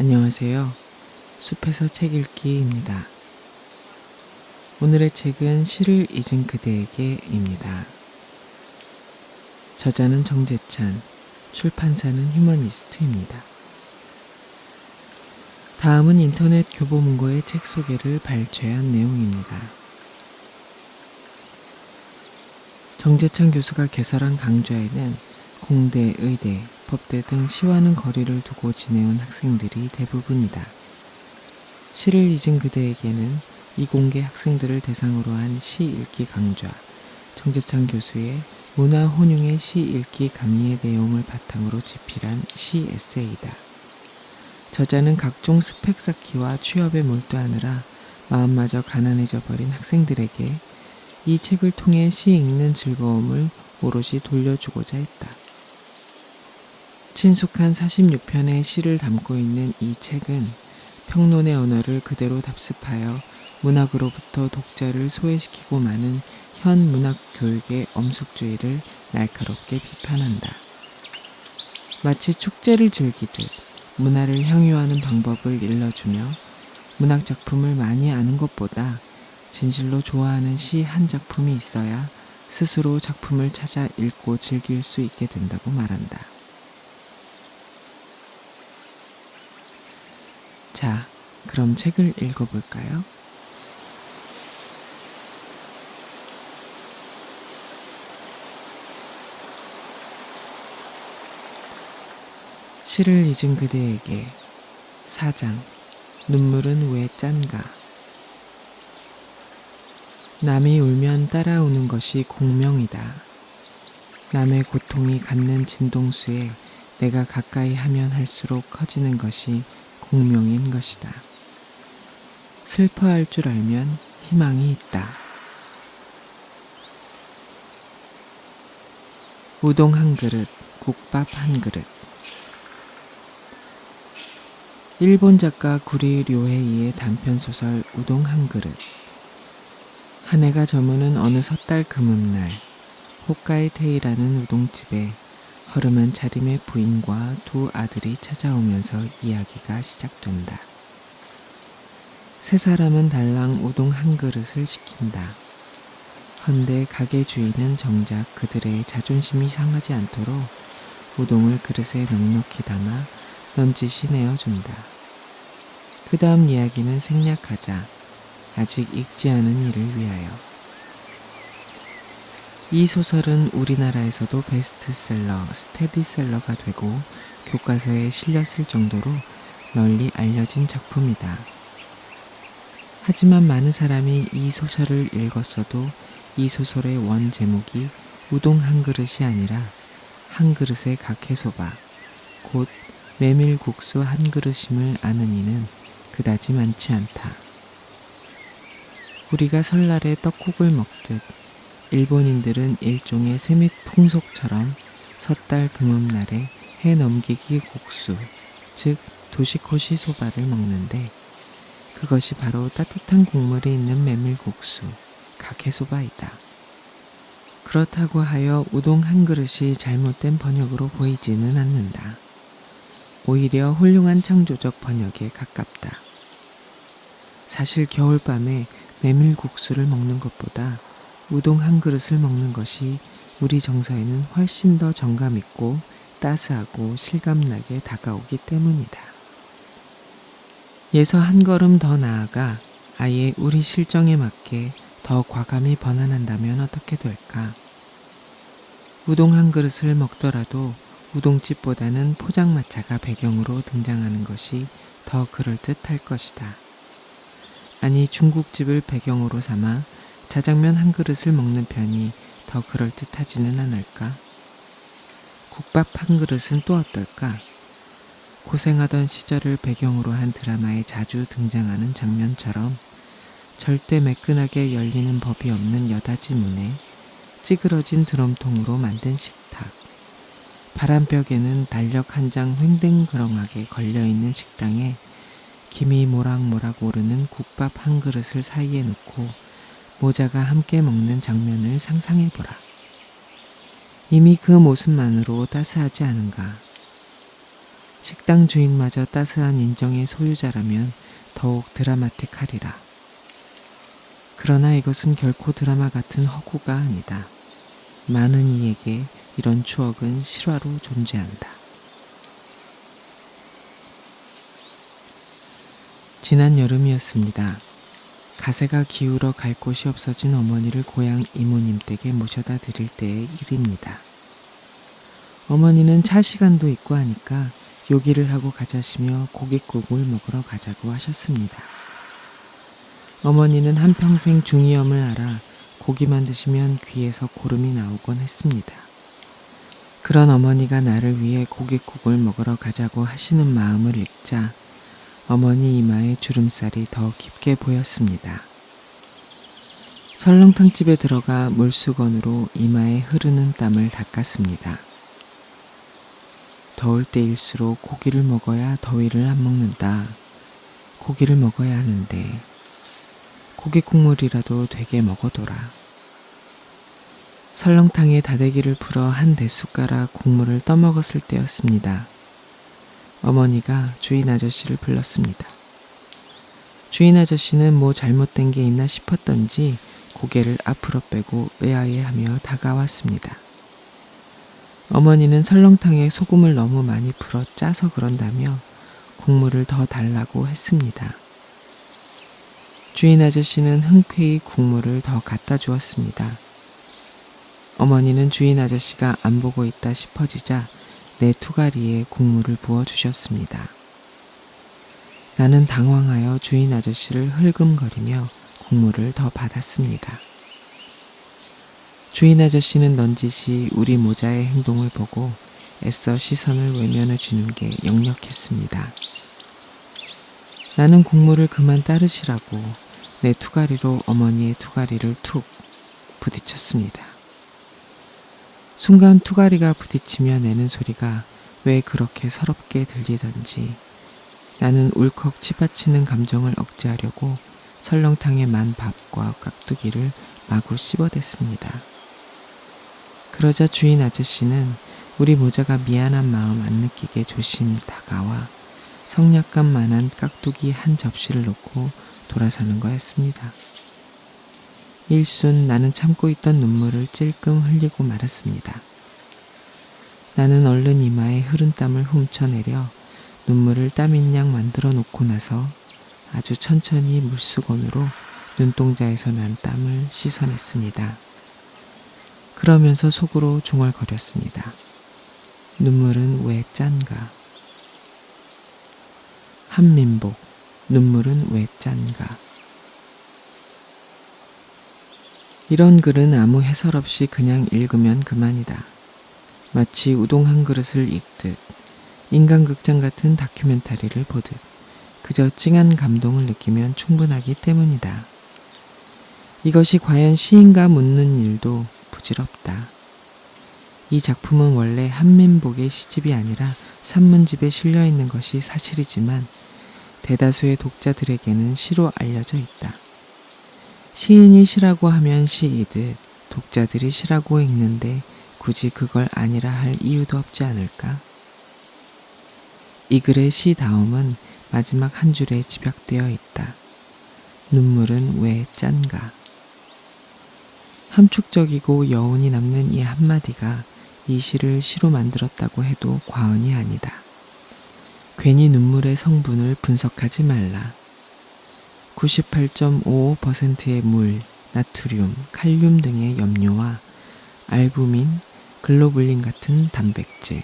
안녕하세요. 숲에서 책 읽기입니다. 오늘의 책은 시를 잊은 그대에게입니다. 저자는 정재찬, 출판사는 휴머니스트입니다. 다음은 인터넷 교보문고의 책 소개를 발췌한 내용입니다. 정재찬 교수가 개설한 강좌에는 공대, 의대, 법대 등 시와는 거리를 두고 지내온 학생들이 대부분이다. 시를 잊은 그대에게는 이공계 학생들을 대상으로 한 시 읽기 강좌, 정재찬 교수의 문화 혼용의 시 읽기 강의의 내용을 바탕으로 집필한 시 에세이다. 저자는 각종 스펙 쌓기와 취업에 몰두하느라 마음마저 가난해져 버린 학생들에게 이 책을 통해 시 읽는 즐거움을 오롯이 돌려주고자 했다. 친숙한 46편의 시를 담고 있는 이 책은 평론의 언어를 그대로 답습하여 문학으로부터 독자를 소외시키고 많은 현 문학 교육의 엄숙주의를 날카롭게 비판한다. 마치 축제를 즐기듯 문화를 향유하는 방법을 일러주며 문학 작품을 많이 아는 것보다 진실로 좋아하는 시 한 작품이 있어야 스스로 작품을 찾아 읽고 즐길 수 있게 된다고 말한다. 자, 그럼 책을 읽어볼까요? 시를 잊은 그대에게 4장 눈물은 왜 짠가. 남이 울면 따라오는 것이 공명이다. 남의 고통이 갖는 진동수에 내가 가까이 하면 할수록 커지는 것이 공명인 것이다. 슬퍼할 줄 알면 희망이 있다. 우동 한 그릇, 국밥 한 그릇. 일본 작가 구리 료헤이의 단편소설 우동 한 그릇. 한 해가 저무는 어느 섣달 금음날, 홋카이테이라는 우동집에 허름한 차림의 부인과 두 아들이 찾아오면서 이야기가 시작된다. 세 사람은 달랑 우동 한 그릇을 시킨다. 헌데 가게 주인은 정작 그들의 자존심이 상하지 않도록 우동을 그릇에 넉넉히 담아 넌지시 내어준다. 그 다음 이야기는 생략하자. 아직 읽지 않은 이를 위하여. 이 소설은 우리나라에서도 베스트셀러, 스테디셀러가 되고 교과서에 실렸을 정도로 널리 알려진 작품이다. 하지만 많은 사람이 이 소설을 읽었어도 이 소설의 원 제목이 우동 한 그릇이 아니라 한 그릇의 각해소바, 곧 메밀국수 한 그릇임을 아는 이는 그다지 많지 않다. 우리가 설날에 떡국을 먹듯 일본인들은 일종의 세밑 풍속처럼 섣달 금음날에 해 넘기기 국수, 즉 도시코시 소바를 먹는데 그것이 바로 따뜻한 국물이 있는 메밀국수, 각해소바이다. 그렇다고 하여 우동 한 그릇이 잘못된 번역으로 보이지는 않는다. 오히려 훌륭한 창조적 번역에 가깝다. 사실 겨울밤에 메밀국수를 먹는 것보다 우동 한 그릇을 먹는 것이 우리 정서에는 훨씬 더 정감 있고 따스하고 실감나게 다가오기 때문이다. 예서 한 걸음 더 나아가 아예 우리 실정에 맞게 더 과감히 번안한다면 어떻게 될까? 우동 한 그릇을 먹더라도 우동집보다는 포장마차가 배경으로 등장하는 것이 더 그럴듯할 것이다. 아니 중국집을 배경으로 삼아 자장면 한 그릇을 먹는 편이 더 그럴듯하지는 않을까? 국밥 한 그릇은 또 어떨까? 고생하던 시절을 배경으로 한 드라마에 자주 등장하는 장면처럼 절대 매끈하게 열리는 법이 없는 여닫이 문에 찌그러진 드럼통으로 만든 식탁, 바람벽에는 달력 한 장 횡댕그렁하게 걸려있는 식당에 김이 모락모락 오르는 국밥 한 그릇을 사이에 놓고 모자가 함께 먹는 장면을 상상해보라. 이미 그 모습만으로 따스하지 않은가? 식당 주인마저 따스한 인정의 소유자라면 더욱 드라마틱하리라. 그러나 이것은 결코 드라마 같은 허구가 아니다. 많은 이에게 이런 추억은 실화로 존재한다. 지난 여름이었습니다. 가세가 기울어 갈 곳이 없어진 어머니를 고향 이모님 댁에 모셔다 드릴 때의 일입니다. 어머니는 차 시간도 있고 하니까 요기를 하고 가자시며 고깃국을 먹으러 가자고 하셨습니다. 어머니는 한평생 중이염을 앓아 고기만 드시면 귀에서 고름이 나오곤 했습니다. 그런 어머니가 나를 위해 고깃국을 먹으러 가자고 하시는 마음을 읽자 어머니 이마에 주름살이 더 깊게 보였습니다. 설렁탕집에 들어가 물수건으로 이마에 흐르는 땀을 닦았습니다. 더울 때일수록 고기를 먹어야 더위를 안 먹는다. 고기를 먹어야 하는데 고기 국물이라도 되게 먹어둬라. 설렁탕에 다대기를 풀어 한 대숟가락 국물을 떠먹었을 때였습니다. 어머니가 주인 아저씨를 불렀습니다. 주인 아저씨는 뭐 잘못된 게 있나 싶었던지 고개를 앞으로 빼고 의아해하며 다가왔습니다. 어머니는 설렁탕에 소금을 너무 많이 풀어 짜서 그런다며 국물을 더 달라고 했습니다. 주인 아저씨는 흔쾌히 국물을 더 갖다 주었습니다. 어머니는 주인 아저씨가 안 보고 있다 싶어지자 내 투가리에 국물을 부어 주셨습니다. 나는 당황하여 주인 아저씨를 흘금거리며 국물을 더 받았습니다. 주인 아저씨는 넌지시 우리 모자의 행동을 보고 애써 시선을 외면해 주는 게 역력했습니다. 나는 국물을 그만 따르시라고 내 투가리로 어머니의 투가리를 툭 부딪혔습니다. 순간 투가리가 부딪히며 내는 소리가 왜 그렇게 서럽게 들리던지 나는 울컥 치받치는 감정을 억제하려고 설렁탕에 만 밥과 깍두기를 마구 씹어댔습니다. 그러자 주인 아저씨는 우리 모자가 미안한 마음 안 느끼게 조심 다가와 성냥갑만한 깍두기 한 접시를 놓고 돌아서는 거였습니다. 일순 나는 참고 있던 눈물을 찔끔 흘리고 말았습니다. 나는 얼른 이마에 흐른 땀을 훔쳐내려 눈물을 땀인 양 만들어 놓고 나서 아주 천천히 물수건으로 눈동자에서 난 땀을 씻어냈습니다. 그러면서 속으로 중얼거렸습니다. 눈물은 왜 짠가? 한민복, 눈물은 왜 짠가? 이런 글은 아무 해설 없이 그냥 읽으면 그만이다. 마치 우동 한 그릇을 읽듯 인간극장 같은 다큐멘터리를 보듯 그저 찡한 감동을 느끼면 충분하기 때문이다. 이것이 과연 시인가 묻는 일도 부질없다. 이 작품은 원래 한민복의 시집이 아니라 산문집에 실려 있는 것이 사실이지만 대다수의 독자들에게는 시로 알려져 있다. 시인이 시라고 하면 시이듯 독자들이 시라고 읽는데 굳이 그걸 아니라 할 이유도 없지 않을까? 이 글의 시다움은 마지막 한 줄에 집약되어 있다. 눈물은 왜 짠가? 함축적이고 여운이 남는 이 한마디가 이 시를 시로 만들었다고 해도 과언이 아니다. 괜히 눈물의 성분을 분석하지 말라. 98.55%의 물, 나트륨, 칼륨 등의 염료와 알부민, 글로불린 같은 단백질,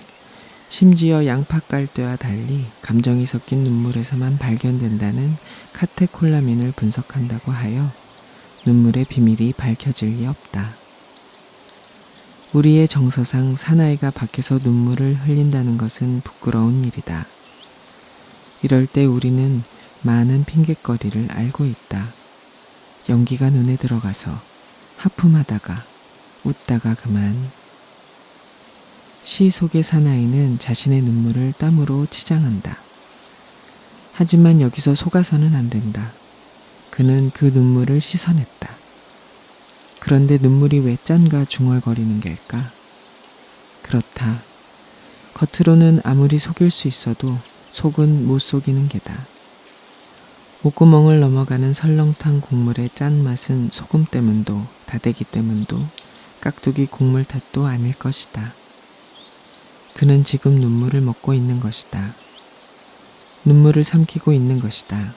심지어 양파깔대와 달리 감정이 섞인 눈물에서만 발견된다는 카테콜라민을 분석한다고 하여 눈물의 비밀이 밝혀질 리 없다. 우리의 정서상 사나이가 밖에서 눈물을 흘린다는 것은 부끄러운 일이다. 이럴 때 우리는 많은 핑곗거리를 알고 있다. 연기가 눈에 들어가서 하품하다가 웃다가 그만. 시 속의 사나이는 자신의 눈물을 땀으로 치장한다. 하지만 여기서 속아서는 안 된다. 그는 그 눈물을 씻어냈다. 그런데 눈물이 왜 짠가 중얼거리는 겔까? 그렇다. 겉으로는 아무리 속일 수 있어도 속은 못 속이는 게다. 목구멍을 넘어가는 설렁탕 국물의 짠맛은 소금 때문도 다대기 때문도 깍두기 국물 탓도 아닐 것이다. 그는 지금 눈물을 먹고 있는 것이다. 눈물을 삼키고 있는 것이다.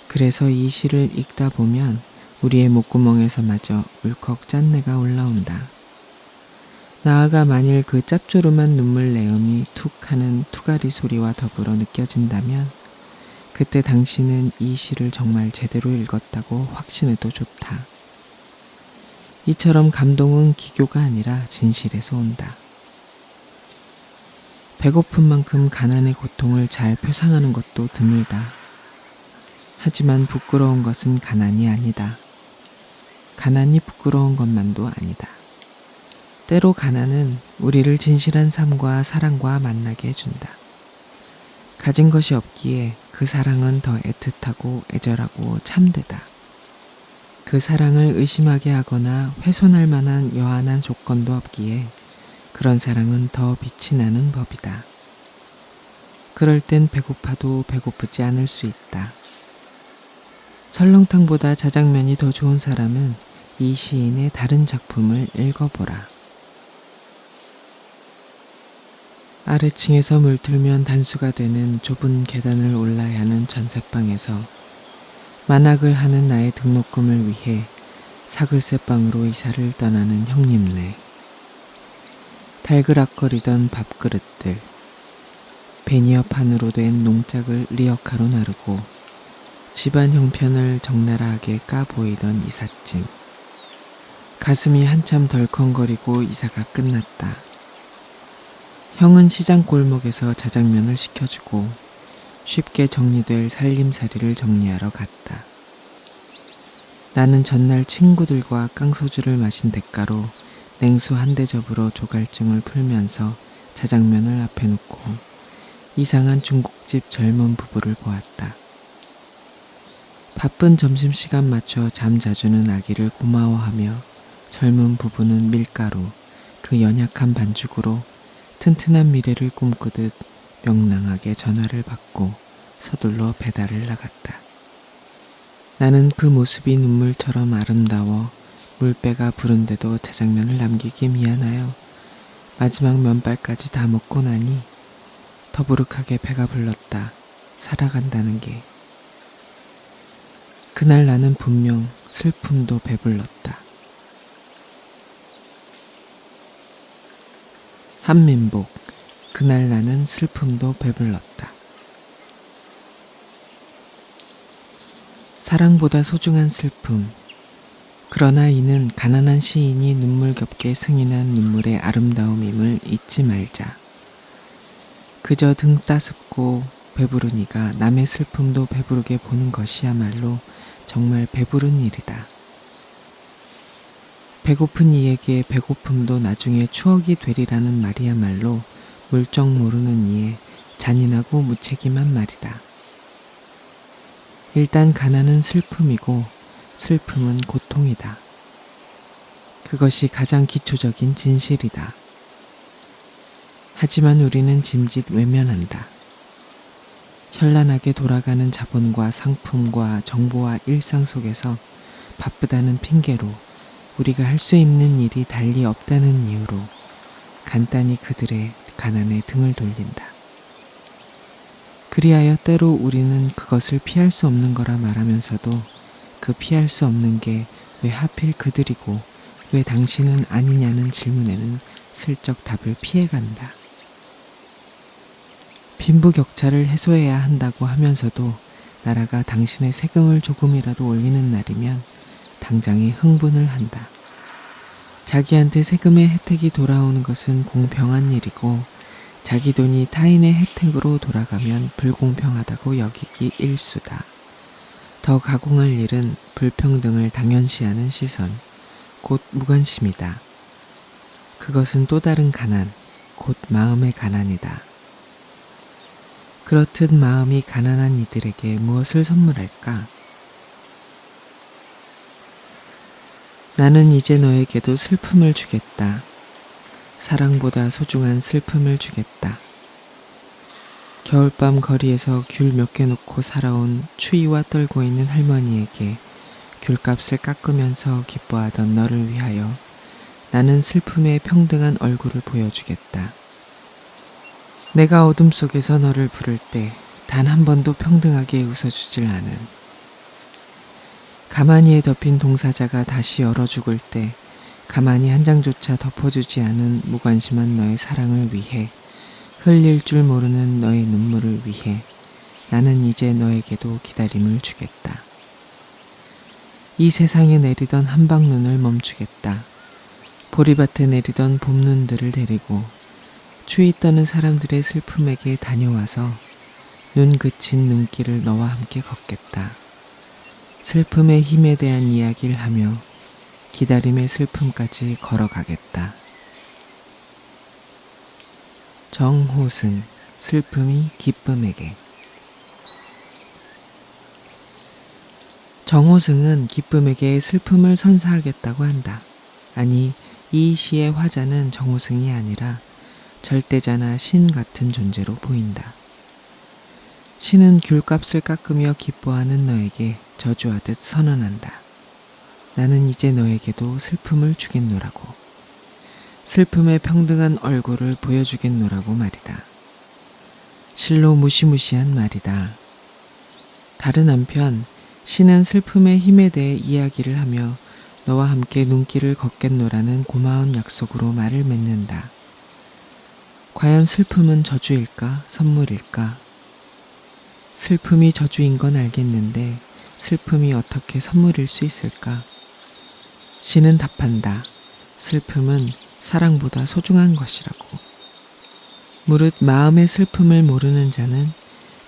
그래서 이 시를 읽다 보면 우리의 목구멍에서마저 울컥 짠내가 올라온다. 나아가 만일 그 짭조름한 눈물 내음이 툭 하는 투가리 소리와 더불어 느껴진다면 그때 당신은 이 시를 정말 제대로 읽었다고 확신해도 좋다. 이처럼 감동은 기교가 아니라 진실에서 온다. 배고픈 만큼 가난의 고통을 잘 표상하는 것도 드물다. 하지만 부끄러운 것은 가난이 아니다. 가난이 부끄러운 것만도 아니다. 때로 가난은 우리를 진실한 삶과 사랑과 만나게 해준다. 가진 것이 없기에 그 사랑은 더 애틋하고 애절하고 참되다. 그 사랑을 의심하게 하거나 훼손할 만한 여한한 조건도 없기에 그런 사랑은 더 빛이 나는 법이다. 그럴 땐 배고파도 배고프지 않을 수 있다. 설렁탕보다 자장면이 더 좋은 사람은 이 시인의 다른 작품을 읽어보라. 아래층에서 물들면 단수가 되는 좁은 계단을 올라야 하는 전셋방에서 만학을 하는 나의 등록금을 위해 사글세방으로 이사를 떠나는 형님네. 달그락거리던 밥그릇들, 베니어판으로 된 농짝을 리어카로 나르고 집안 형편을 적나라하게 까 보이던 이삿짐. 가슴이 한참 덜컹거리고 이사가 끝났다. 형은 시장 골목에서 자장면을 시켜주고 쉽게 정리될 살림살이를 정리하러 갔다. 나는 전날 친구들과 깡소주를 마신 대가로 냉수 한 대접으로 조갈증을 풀면서 자장면을 앞에 놓고 이상한 중국집 젊은 부부를 보았다. 바쁜 점심시간 맞춰 잠 자주는 아기를 고마워하며 젊은 부부는 밀가루, 그 연약한 반죽으로 튼튼한 미래를 꿈꾸듯 명랑하게 전화를 받고 서둘러 배달을 나갔다. 나는 그 모습이 눈물처럼 아름다워 물배가 부른데도 자장면을 남기기 미안하여 마지막 면발까지 다 먹고 나니 더부룩하게 배가 불렀다. 살아간다는 게. 그날 나는 분명 슬픔도 배불렀다. 한민복. 그날 나는 슬픔도 배불렀다. 사랑보다 소중한 슬픔. 그러나 이는 가난한 시인이 눈물겹게 승인한 눈물의 아름다움임을 잊지 말자. 그저 등 따숩고 배부른 이가 남의 슬픔도 배부르게 보는 것이야말로 정말 배부른 일이다. 배고픈 이에게 배고픔도 나중에 추억이 되리라는 말이야말로 물정 모르는 이의 잔인하고 무책임한 말이다. 일단 가난은 슬픔이고 슬픔은 고통이다. 그것이 가장 기초적인 진실이다. 하지만 우리는 짐짓 외면한다. 현란하게 돌아가는 자본과 상품과 정보와 일상 속에서 바쁘다는 핑계로 우리가 할 수 있는 일이 달리 없다는 이유로 간단히 그들의 가난에 등을 돌린다. 그리하여 때로 우리는 그것을 피할 수 없는 거라 말하면서도 그 피할 수 없는 게 왜 하필 그들이고 왜 당신은 아니냐는 질문에는 슬쩍 답을 피해간다. 빈부격차를 해소해야 한다고 하면서도 나라가 당신의 세금을 조금이라도 올리는 날이면 당장에 흥분을 한다. 자기한테 세금의 혜택이 돌아오는 것은 공평한 일이고 자기 돈이 타인의 혜택으로 돌아가면 불공평하다고 여기기 일수다. 더 가공할 일은 불평등을 당연시하는 시선, 곧 무관심이다. 그것은 또 다른 가난, 곧 마음의 가난이다. 그렇듯 마음이 가난한 이들에게 무엇을 선물할까? 나는 이제 너에게도 슬픔을 주겠다. 사랑보다 소중한 슬픔을 주겠다. 겨울밤 거리에서 귤 몇 개 놓고 살아온 추위와 떨고 있는 할머니에게 귤값을 깎으면서 기뻐하던 너를 위하여 나는 슬픔의 평등한 얼굴을 보여주겠다. 내가 어둠 속에서 너를 부를 때 단 한 번도 평등하게 웃어주질 않은, 가만히에 덮인 동사자가 다시 얼어 죽을 때 가만히 한 장조차 덮어주지 않은 무관심한 너의 사랑을 위해, 흘릴 줄 모르는 너의 눈물을 위해 나는 이제 너에게도 기다림을 주겠다. 이 세상에 내리던 한방눈을 멈추겠다. 보리밭에 내리던 봄눈들을 데리고 추위 떠는 사람들의 슬픔에게 다녀와서 눈 그친 눈길을 너와 함께 걷겠다. 슬픔의 힘에 대한 이야기를 하며 기다림의 슬픔까지 걸어가겠다. 정호승, 슬픔이 기쁨에게. 정호승은 기쁨에게 슬픔을 선사하겠다고 한다. 아니, 이 시의 화자는 정호승이 아니라 절대자나 신 같은 존재로 보인다. 신은 귤값을 깎으며 기뻐하는 너에게 저주하듯 선언한다. 나는 이제 너에게도 슬픔을 주겠노라고. 슬픔의 평등한 얼굴을 보여주겠노라고 말이다. 실로 무시무시한 말이다. 다른 한편 신은 슬픔의 힘에 대해 이야기를 하며 너와 함께 눈길을 걷겠노라는 고마운 약속으로 말을 맺는다. 과연 슬픔은 저주일까, 선물일까? 슬픔이 저주인 건 알겠는데 슬픔이 어떻게 선물일 수 있을까? 신은 답한다. 슬픔은 사랑보다 소중한 것이라고. 무릇 마음의 슬픔을 모르는 자는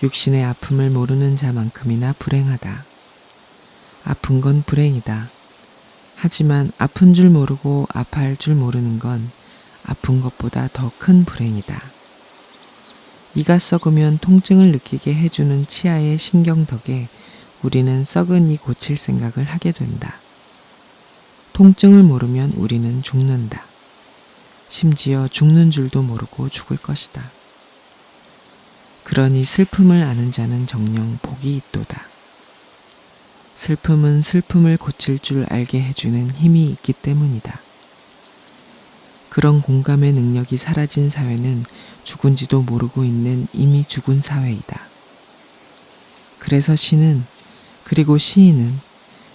육신의 아픔을 모르는 자만큼이나 불행하다. 아픈 건 불행이다. 하지만 아픈 줄 모르고 아파할 줄 모르는 건 아픈 것보다 더 큰 불행이다. 이가 썩으면 통증을 느끼게 해주는 치아의 신경 덕에 우리는 썩은 이 고칠 생각을 하게 된다. 통증을 모르면 우리는 죽는다. 심지어 죽는 줄도 모르고 죽을 것이다. 그러니 슬픔을 아는 자는 정녕 복이 있도다. 슬픔은 슬픔을 고칠 줄 알게 해주는 힘이 있기 때문이다. 그런 공감의 능력이 사라진 사회는 죽은지도 모르고 있는 이미 죽은 사회이다. 그래서 신은, 그리고 시인은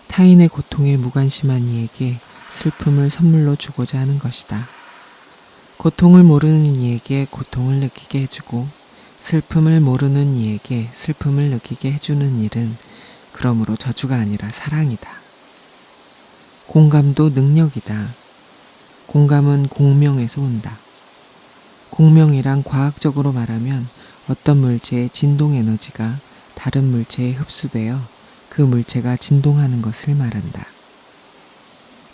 타인의 고통에 무관심한 이에게 슬픔을 선물로 주고자 하는 것이다. 고통을 모르는 이에게 고통을 느끼게 해주고 슬픔을 모르는 이에게 슬픔을 느끼게 해주는 일은 그러므로 저주가 아니라 사랑이다. 공감도 능력이다. 공감은 공명에서 온다. 공명이란 과학적으로 말하면 어떤 물체의 진동 에너지가 다른 물체에 흡수되어 그 물체가 진동하는 것을 말한다.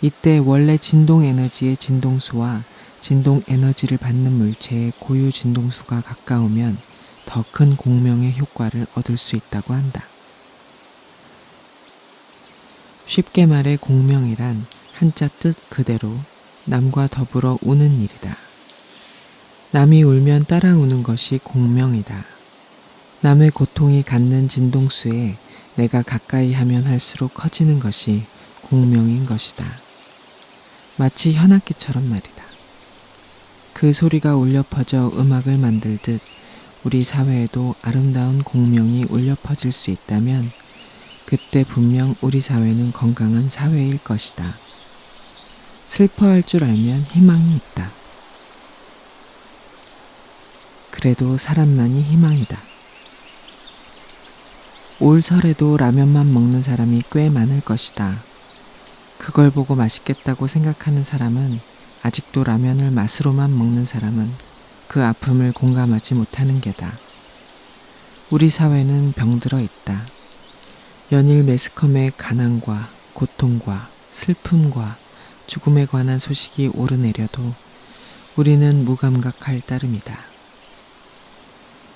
이때 원래 진동 에너지의 진동수와 진동 에너지를 받는 물체의 고유 진동수가 가까우면 더 큰 공명의 효과를 얻을 수 있다고 한다. 쉽게 말해 공명이란 한자 뜻 그대로 남과 더불어 우는 일이다. 남이 울면 따라 우는 것이 공명이다. 남의 고통이 갖는 진동수에 내가 가까이 하면 할수록 커지는 것이 공명인 것이다. 마치 현악기처럼 말이다. 그 소리가 울려 퍼져 음악을 만들듯 우리 사회에도 아름다운 공명이 울려 퍼질 수 있다면 그때 분명 우리 사회는 건강한 사회일 것이다. 슬퍼할 줄 알면 희망이 있다. 그래도 사람만이 희망이다. 올 설에도 라면만 먹는 사람이 꽤 많을 것이다. 그걸 보고 맛있겠다고 생각하는 사람은, 아직도 라면을 맛으로만 먹는 사람은 그 아픔을 공감하지 못하는 게다. 우리 사회는 병들어 있다. 연일 매스컴의 가난과 고통과 슬픔과 죽음에 관한 소식이 오르내려도 우리는 무감각할 따름이다.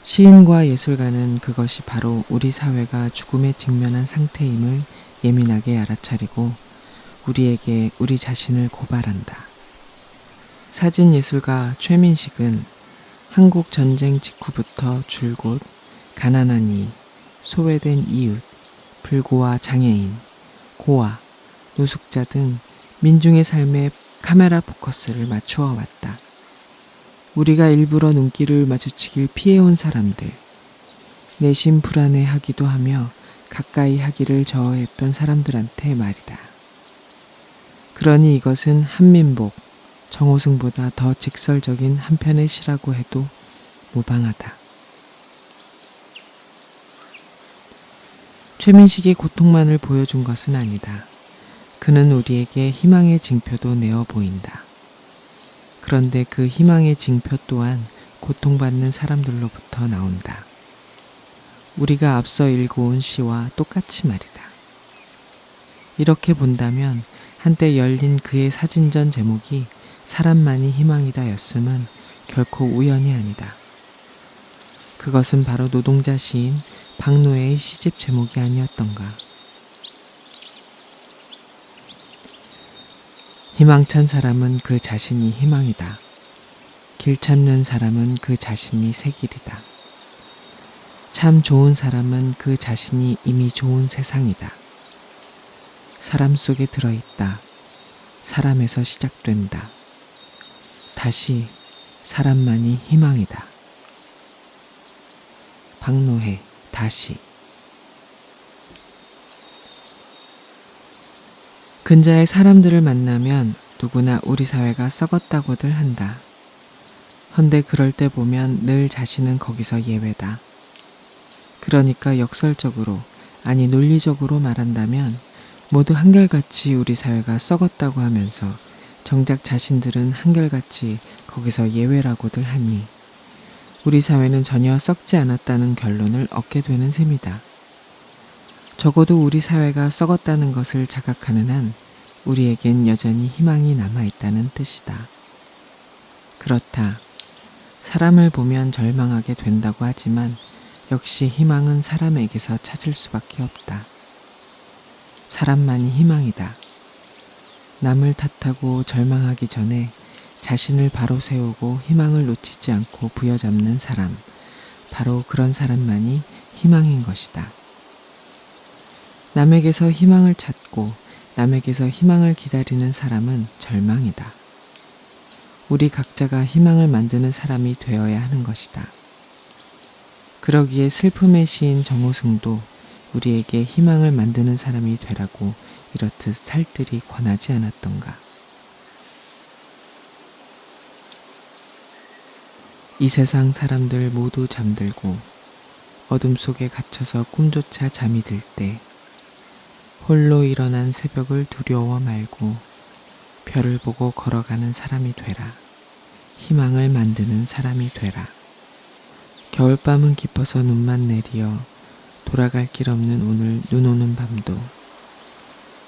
시인과 예술가는 그것이 바로 우리 사회가 죽음에 직면한 상태임을 예민하게 알아차리고 우리에게 우리 자신을 고발한다. 사진예술가 최민식은 한국 전쟁 직후부터 줄곧 가난한 이, 소외된 이웃, 불고와 장애인, 고아, 노숙자 등 민중의 삶에 카메라 포커스를 맞추어 왔다. 우리가 일부러 눈길을 마주치길 피해온 사람들, 내심 불안해하기도 하며 가까이 하기를 저어했던 사람들한테 말이다. 그러니 이것은 한민복, 정호승보다 더 직설적인 한 편의 시라고 해도 무방하다. 최민식이 고통만을 보여준 것은 아니다. 그는 우리에게 희망의 징표도 내어 보인다. 그런데 그 희망의 징표 또한 고통받는 사람들로부터 나온다. 우리가 앞서 읽어온 시와 똑같이 말이다. 이렇게 본다면 한때 열린 그의 사진전 제목이 사람만이 희망이다 였음은 결코 우연이 아니다. 그것은 바로 노동자 시인 박노해의 시집 제목이 아니었던가. 희망찬 사람은 그 자신이 희망이다. 길 찾는 사람은 그 자신이 새 길이다. 참 좋은 사람은 그 자신이 이미 좋은 세상이다. 사람 속에 들어있다. 사람에서 시작된다. 다시 사람만이 희망이다. 박노해 다시. 근자의 사람들을 만나면 누구나 우리 사회가 썩었다고들 한다. 헌데 그럴 때 보면 늘 자신은 거기서 예외다. 그러니까 역설적으로, 아니 논리적으로 말한다면 모두 한결같이 우리 사회가 썩었다고 하면서 정작 자신들은 한결같이 거기서 예외라고들 하니 우리 사회는 전혀 썩지 않았다는 결론을 얻게 되는 셈이다. 적어도 우리 사회가 썩었다는 것을 자각하는 한 우리에겐 여전히 희망이 남아있다는 뜻이다. 그렇다. 사람을 보면 절망하게 된다고 하지만 역시 희망은 사람에게서 찾을 수밖에 없다. 사람만이 희망이다. 남을 탓하고 절망하기 전에 자신을 바로 세우고 희망을 놓치지 않고 부여잡는 사람, 바로 그런 사람만이 희망인 것이다. 남에게서 희망을 찾고 남에게서 희망을 기다리는 사람은 절망이다. 우리 각자가 희망을 만드는 사람이 되어야 하는 것이다. 그러기에 슬픔의 시인 정호승도 우리에게 희망을 만드는 사람이 되라고 이렇듯 살뜰히 권하지 않았던가. 이 세상 사람들 모두 잠들고 어둠 속에 갇혀서 꿈조차 잠이 들 때 홀로 일어난 새벽을 두려워 말고 별을 보고 걸어가는 사람이 되라. 희망을 만드는 사람이 되라. 겨울밤은 깊어서 눈만 내리어 돌아갈 길 없는 오늘 눈 오는 밤도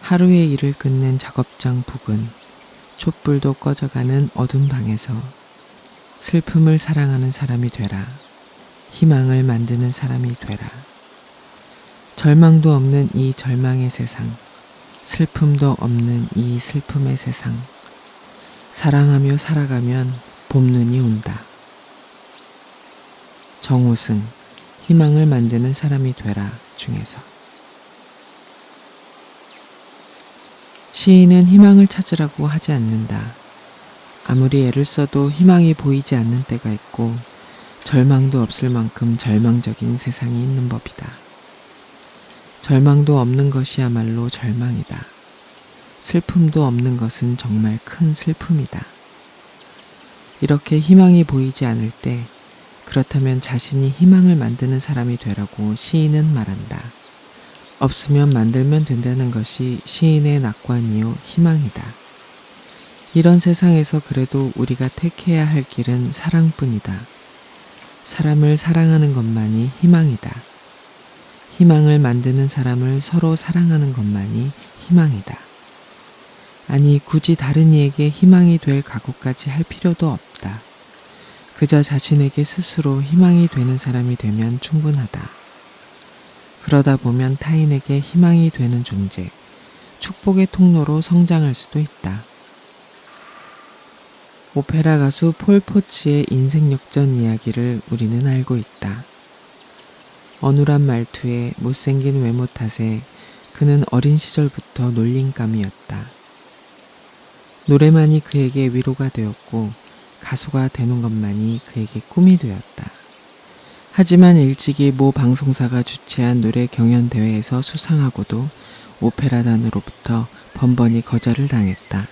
하루의 일을 끝낸 작업장 부근 촛불도 꺼져가는 어둠 방에서 슬픔을 사랑하는 사람이 되라. 희망을 만드는 사람이 되라. 절망도 없는 이 절망의 세상, 슬픔도 없는 이 슬픔의 세상, 사랑하며 살아가면 봄눈이 온다. 정호승, 희망을 만드는 사람이 되라 중에서. 시인은 희망을 찾으라고 하지 않는다. 아무리 애를 써도 희망이 보이지 않는 때가 있고 절망도 없을 만큼 절망적인 세상이 있는 법이다. 절망도 없는 것이야말로 절망이다. 슬픔도 없는 것은 정말 큰 슬픔이다. 이렇게 희망이 보이지 않을 때 그렇다면 자신이 희망을 만드는 사람이 되라고 시인은 말한다. 없으면 만들면 된다는 것이 시인의 낙관이요 희망이다. 이런 세상에서 그래도 우리가 택해야 할 길은 사랑뿐이다. 사람을 사랑하는 것만이 희망이다. 희망을 만드는 사람을 서로 사랑하는 것만이 희망이다. 아니 굳이 다른 이에게 희망이 될 각오까지 할 필요도 없다. 그저 자신에게 스스로 희망이 되는 사람이 되면 충분하다. 그러다 보면 타인에게 희망이 되는 존재, 축복의 통로로 성장할 수도 있다. 오페라 가수 폴 포츠의 인생 역전 이야기를 우리는 알고 있다. 어눌한 말투에 못생긴 외모 탓에 그는 어린 시절부터 놀림감이었다. 노래만이 그에게 위로가 되었고 가수가 되는 것만이 그에게 꿈이 되었다. 하지만 일찍이 모 방송사가 주최한 노래 경연대회에서 수상하고도 오페라단으로부터 번번이 거절을 당했다.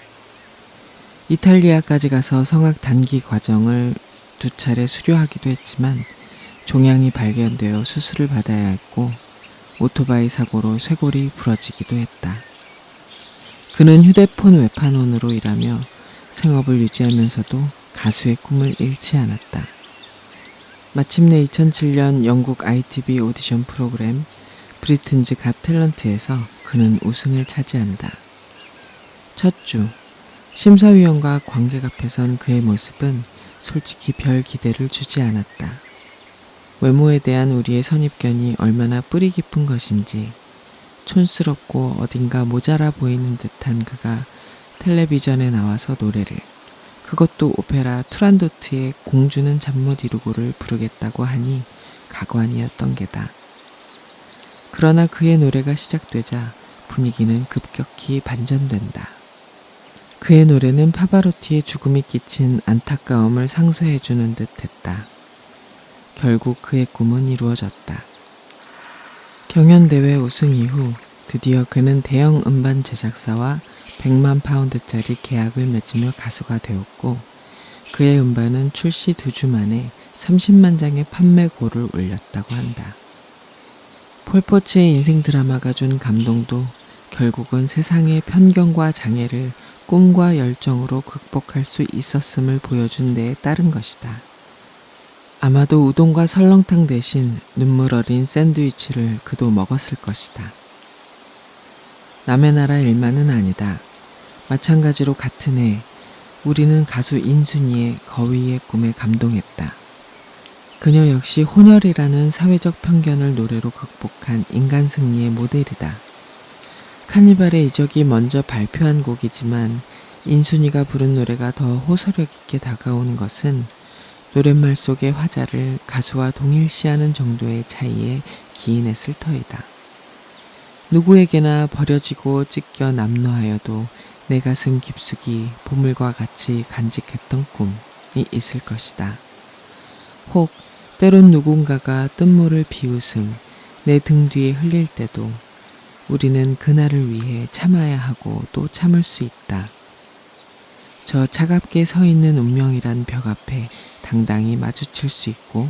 이탈리아까지 가서 성악 단기 과정을 2차례 수료하기도 했지만 종양이 발견되어 수술을 받아야 했고 오토바이 사고로 쇄골이 부러지기도 했다. 그는 휴대폰 외판원으로 일하며 생업을 유지하면서도 가수의 꿈을 잃지 않았다. 마침내 2007년 영국 ITV 오디션 프로그램 브리튼즈 갓 탤런트에서 그는 우승을 차지한다. 첫 주 심사위원과 관객 앞에 선 그의 모습은 솔직히 별 기대를 주지 않았다. 외모에 대한 우리의 선입견이 얼마나 뿌리 깊은 것인지 촌스럽고 어딘가 모자라 보이는 듯한 그가 텔레비전에 나와서 노래를, 그것도 오페라 투란도트의 공주는 잠 못 이루고를 부르겠다고 하니 가관이었던 게다. 그러나 그의 노래가 시작되자 분위기는 급격히 반전된다. 그의 노래는 파바로티의 죽음이 끼친 안타까움을 상쇄해주는 듯 했다. 결국 그의 꿈은 이루어졌다. 경연대회 우승 이후 드디어 그는 대형 음반 제작사와 100만 파운드짜리 계약을 맺으며 가수가 되었고 그의 음반은 출시 2주 만에 30만 장의 판매고를 올렸다고 한다. 폴포츠의 인생 드라마가 준 감동도 결국은 세상의 편견과 장애를 꿈과 열정으로 극복할 수 있었음을 보여준 데에 따른 것이다. 아마도 우동과 설렁탕 대신 눈물 어린 샌드위치를 그도 먹었을 것이다. 남의 나라 일만은 아니다. 마찬가지로 같은 해 우리는 가수 인순이의 거위의 꿈에 감동했다. 그녀 역시 혼혈이라는 사회적 편견을 노래로 극복한 인간 승리의 모델이다. 카니발의 이적이 먼저 발표한 곡이지만 인순이가 부른 노래가 더 호소력 있게 다가오는 것은 노랫말 속의 화자를 가수와 동일시하는 정도의 차이에 기인했을 터이다. 누구에게나 버려지고 찢겨 남노하여도 내 가슴 깊숙이 보물과 같이 간직했던 꿈이 있을 것이다. 혹 때론 누군가가 뜬물을 비웃음 내 등 뒤에 흘릴 때도 우리는 그날을 위해 참아야 하고 또 참을 수 있다. 저 차갑게 서 있는 운명이란 벽 앞에 당당히 마주칠 수 있고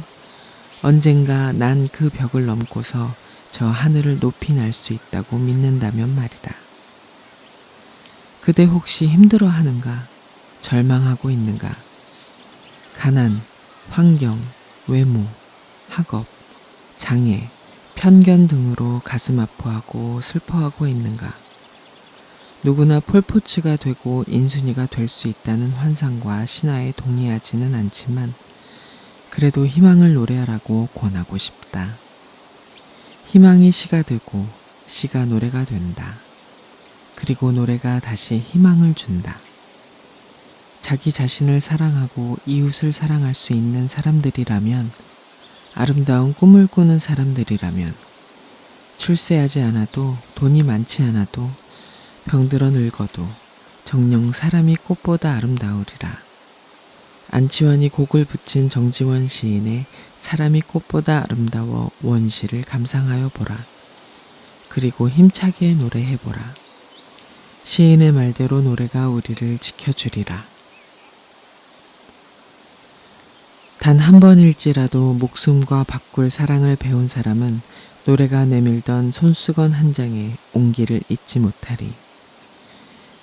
언젠가 난 그 벽을 넘고서 저 하늘을 높이 날 수 있다고 믿는다면 말이다. 그대 혹시 힘들어하는가? 절망하고 있는가? 가난, 환경, 외모, 학업, 장애, 편견 등으로 가슴 아파하고 슬퍼하고 있는가? 누구나 폴포츠가 되고 인순이가 될 수 있다는 환상과 신화에 동의하지는 않지만 그래도 희망을 노래하라고 권하고 싶다. 희망이 시가 되고 시가 노래가 된다. 그리고 노래가 다시 희망을 준다. 자기 자신을 사랑하고 이웃을 사랑할 수 있는 사람들이라면, 아름다운 꿈을 꾸는 사람들이라면, 출세하지 않아도 돈이 많지 않아도 병들어 늙어도 정녕 사람이 꽃보다 아름다우리라. 안치환이 곡을 붙인 정지원 시인의 사람이 꽃보다 아름다워 원시를 감상하여 보라. 그리고 힘차게 노래해보라. 시인의 말대로 노래가 우리를 지켜주리라. 단 한 번일지라도 목숨과 바꿀 사랑을 배운 사람은 노래가 내밀던 손수건 한 장의 온기를 잊지 못하리.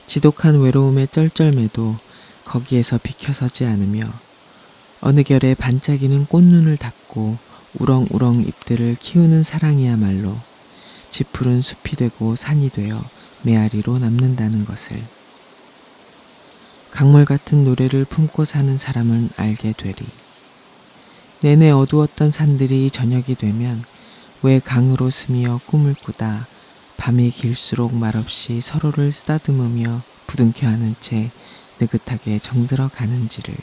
지독한 외로움에 쩔쩔매도 거기에서 비켜서지 않으며 어느 결에 반짝이는 꽃눈을 닫고 우렁우렁 잎들을 키우는 사랑이야말로 지푸른 숲이 되고 산이 되어 메아리로 남는다는 것을. 강물 같은 노래를 품고 사는 사람은 알게 되리. 내내 어두웠던 산들이 저녁이 되면 왜 강으로 스미어 꿈을 꾸다 밤이 길수록 말없이 서로를 쓰다듬으며 부둥켜 안은 채 느긋하게 정들어 가는지를.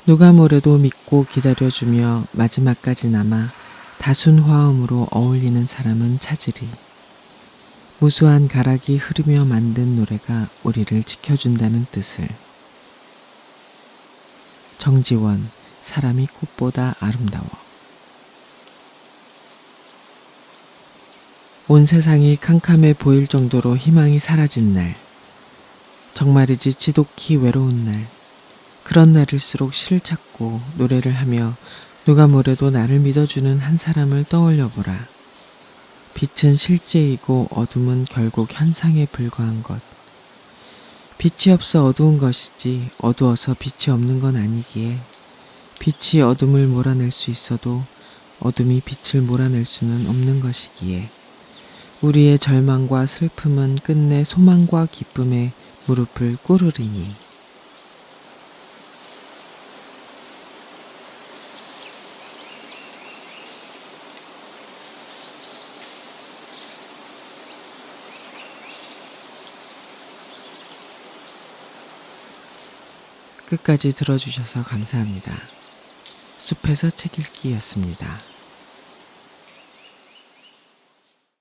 누가 뭐래도 믿고 기다려주며 마지막까지 남아 다순 화음으로 어울리는 사람은 찾으리. 무수한 가락이 흐르며 만든 노래가 우리를 지켜준다는 뜻을. 정지원, 사람이 꽃보다 아름다워. 온 세상이 캄캄해 보일 정도로 희망이 사라진 날. 정말이지 지독히 외로운 날. 그런 날일수록 시를 찾고 노래를 하며 누가 뭐래도 나를 믿어주는 한 사람을 떠올려 보라. 빛은 실제이고 어둠은 결국 현상에 불과한 것. 빛이 없어 어두운 것이지 어두워서 빛이 없는 건 아니기에 빛이 어둠을 몰아낼 수 있어도 어둠이 빛을 몰아낼 수는 없는 것이기에 우리의 절망과 슬픔은 끝내 소망과 기쁨에 무릎을 꿇으리니. 끝까지 들어주셔서 감사합니다. 숲에서 책 읽기였습니다.